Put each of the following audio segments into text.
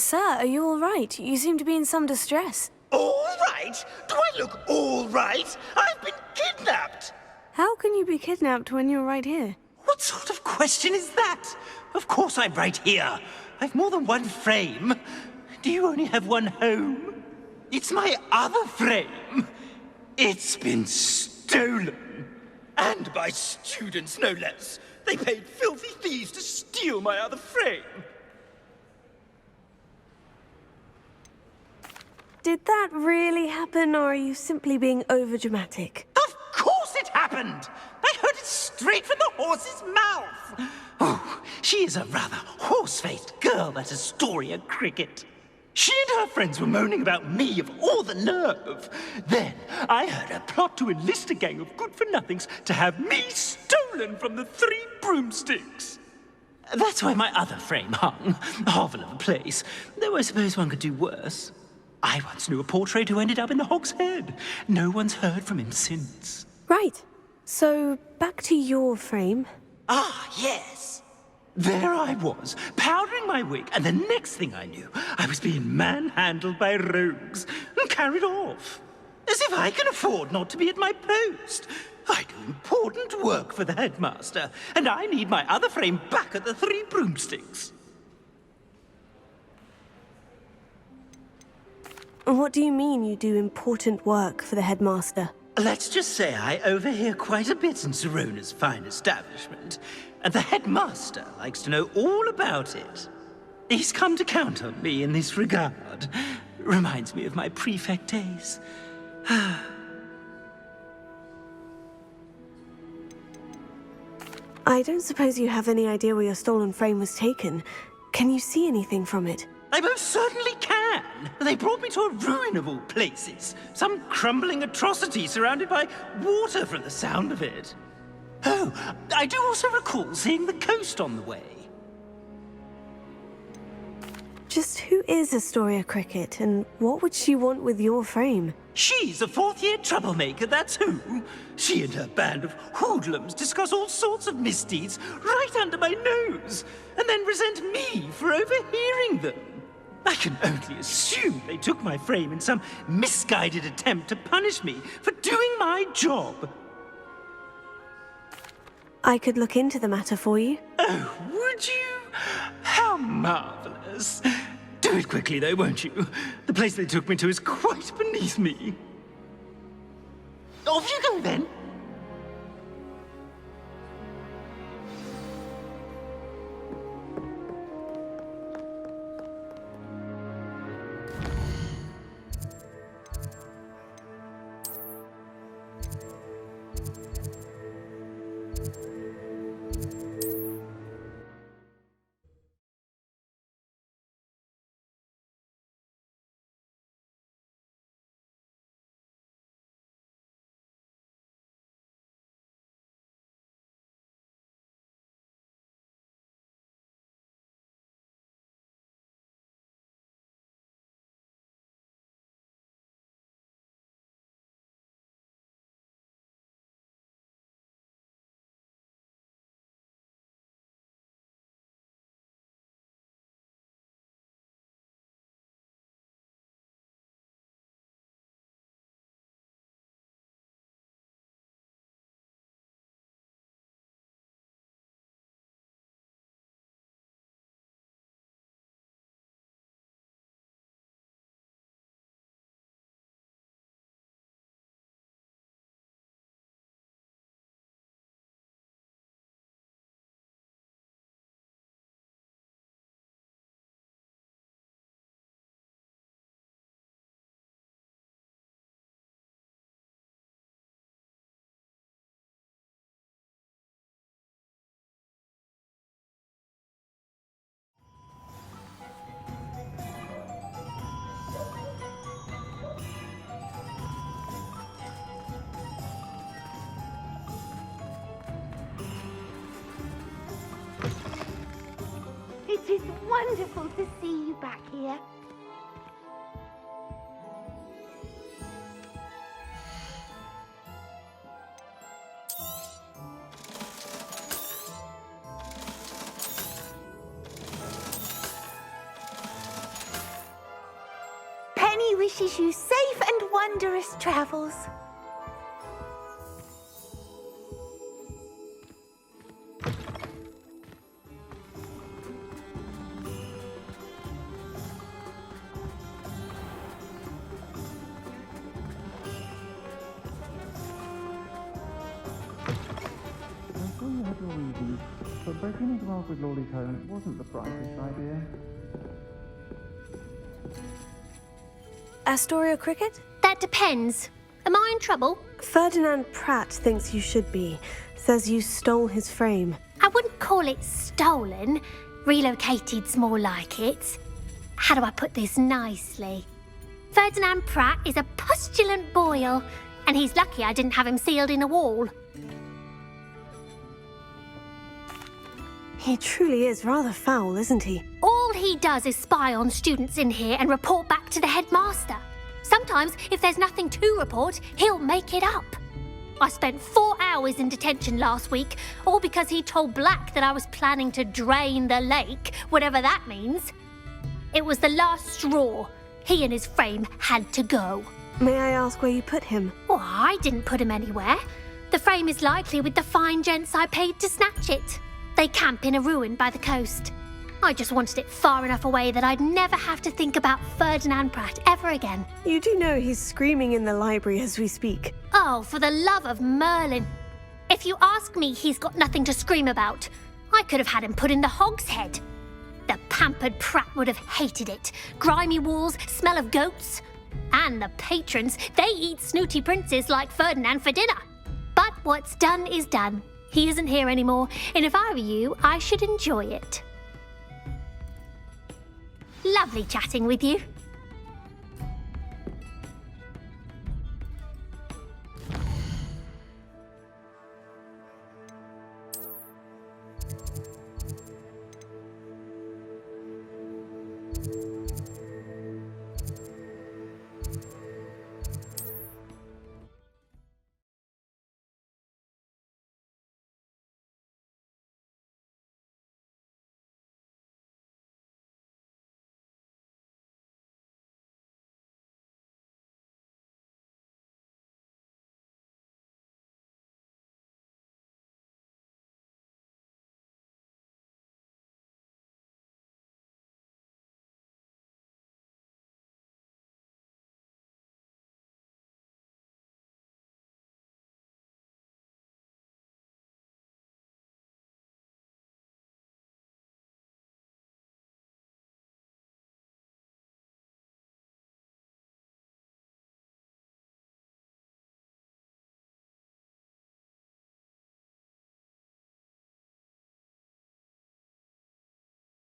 Sir, are you all right? You seem to be in some distress. All right? Do I look all right? I've been kidnapped! How can you be kidnapped when you're right here? What sort of question is that? Of course I'm right here. I've more than one frame. Do you only have one home? It's my other frame. It's been stolen. And by students, no less. They paid filthy thieves to steal my other frame. Did that really happen, or are you simply being overdramatic? Of course it happened! I heard it straight from the horse's mouth! Oh, she is a rather horse-faced girl, that Astoria Cricket. She and her friends were moaning about me of all the nerve. Then I heard her plot to enlist a gang of good-for-nothings to have me stolen from the Three Broomsticks. That's where my other frame hung. Hovel of a place, though I suppose one could do worse. I once knew a portrait who ended up in the Hog's Head. No one's heard from him since. Right. So, back to your frame. Ah, yes. There I was, powdering my wig, and the next thing I knew, I was being manhandled by rogues and carried off. As if I can afford not to be at my post. I do important work for the headmaster, and I need my other frame back at the Three Broomsticks. What do you mean you do important work for the headmaster? Let's just say I overhear quite a bit in Serona's fine establishment, and the headmaster likes to know all about it. He's come to count on me in this regard. Reminds me of my prefect days. I don't suppose you have any idea where your stolen frame was taken. Can you see anything from it? I most certainly can. They brought me to a ruin of all places. Some crumbling atrocity surrounded by water from the sound of it. Oh, I do also recall seeing the coast on the way. Just who is Astoria Cricket, and what would she want with your frame? She's a fourth-year troublemaker, that's who. She and her band of hoodlums discuss all sorts of misdeeds right under my nose, and then resent me for overhearing them. I can only assume they took my frame in some misguided attempt to punish me for doing my job. I could look into the matter for you. Oh, would you? How marvelous. Do it quickly, though, won't you? The place they took me to is quite beneath me. Off you go, then. It is wonderful to see you back here. Granny wishes you safe and wondrous travels. I saw you had your reasons, but breaking into off with Lolly Cone wasn't the brightest idea. Astoria Cricket? That depends. Am I in trouble? Ferdinand Pratt thinks you should be. Says you stole his frame. I wouldn't call it stolen. Relocated's more like it. How do I put this nicely? Ferdinand Pratt is a postulant boil, and he's lucky I didn't have him sealed in a wall. He truly is rather foul, isn't he? All he does is spy on students in here and report back to the headmaster. Sometimes, if there's nothing to report, he'll make it up. I spent 4 hours in detention last week, all because he told Black that I was planning to drain the lake, whatever that means. It was the last straw. He and his frame had to go. May I ask where you put him? Well, I didn't put him anywhere. The frame is likely with the fine gents I paid to snatch it. They camp in a ruin by the coast. I just wanted it far enough away that I'd never have to think about Ferdinand Pratt ever again. You do know he's screaming in the library as we speak. Oh, for the love of Merlin. If you ask me, he's got nothing to scream about. I could have had him put in the hogshead. The pampered Pratt would have hated it. Grimy walls, smell of goats. And the patrons, they eat snooty princes like Ferdinand for dinner. But what's done is done. He isn't here anymore, and if I were you, I should enjoy it. Lovely chatting with you.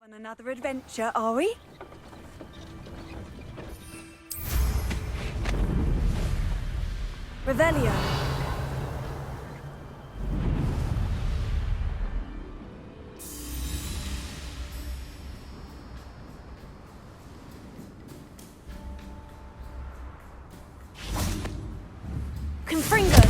On another adventure, are we? Revelio. Confringo.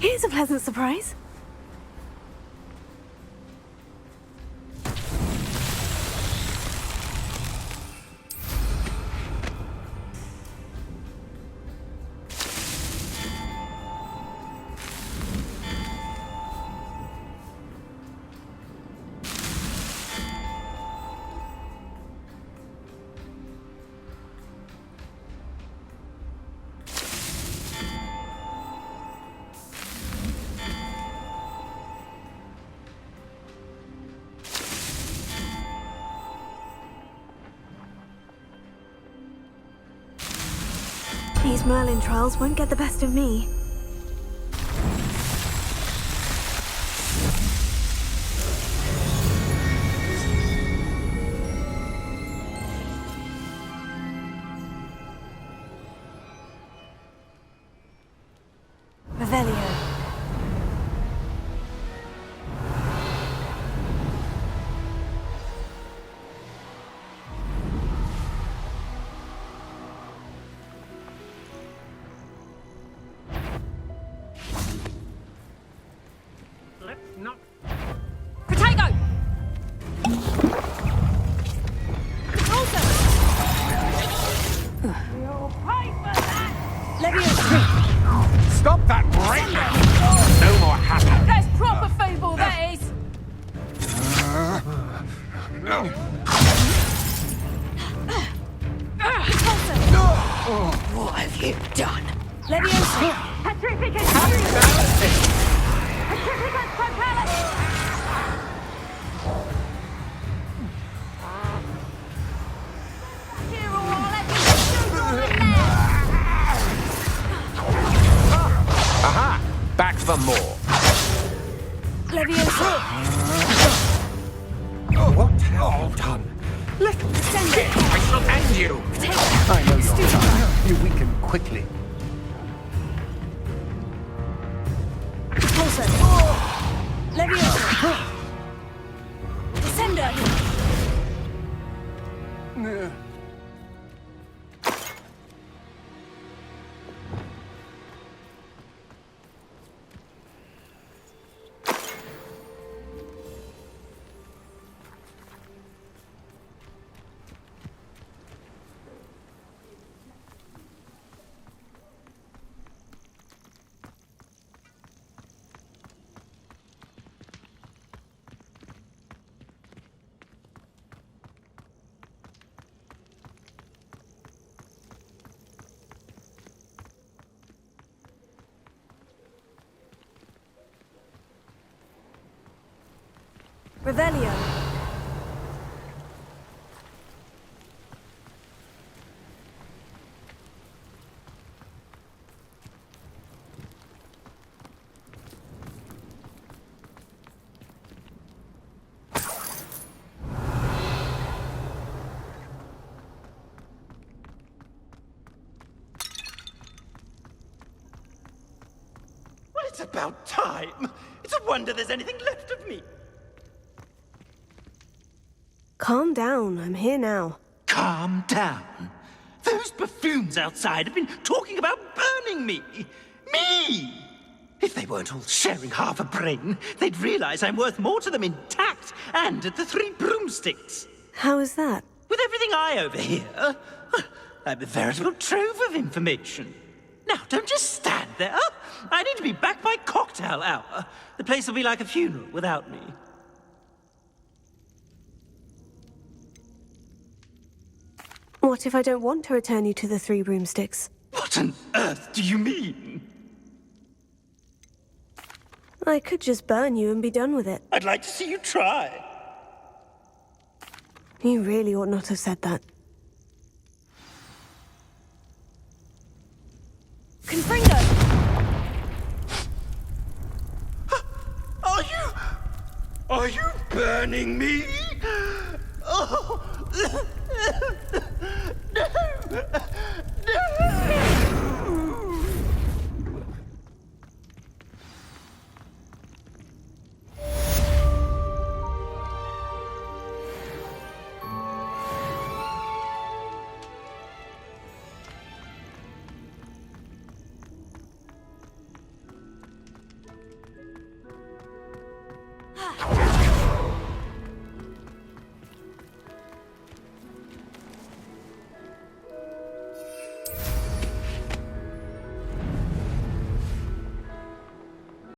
Here's a pleasant surprise. These Merlin trials won't get the best of me. Revelio. not... Protego! Also! You'll pay for that! Leviosa! Stop that rain! No more hassle! That's proper feeble, that is! What have you done? Leviosa! Petrificus! Petrificus totalis! Here, or I'll have you shoot on the left! Aha! Back for more. Leviosa! What have you done? Let me Send it! I shall end you! I know your time. You weaken quickly. Pulsar! Leviosa! Descender! Revelio. Well, it's about time. It's a wonder there's anything left of me. Calm down, I'm here now. Calm down. Those buffoons outside have been talking about burning me. Me! If they weren't all sharing half a brain, they'd realize I'm worth more to them intact and at the Three Broomsticks. How is that? With everything I overhear, I'm a veritable trove of information. Now, don't just stand there. I need to be back by cocktail hour. The place will be like a funeral without me. What if I don't want to return you to the Three Broomsticks? What on earth do you mean? I could just burn you and be done with it. I'd like to see you try. You really ought not have said that. Confringo! Are you burning me? Oh. No!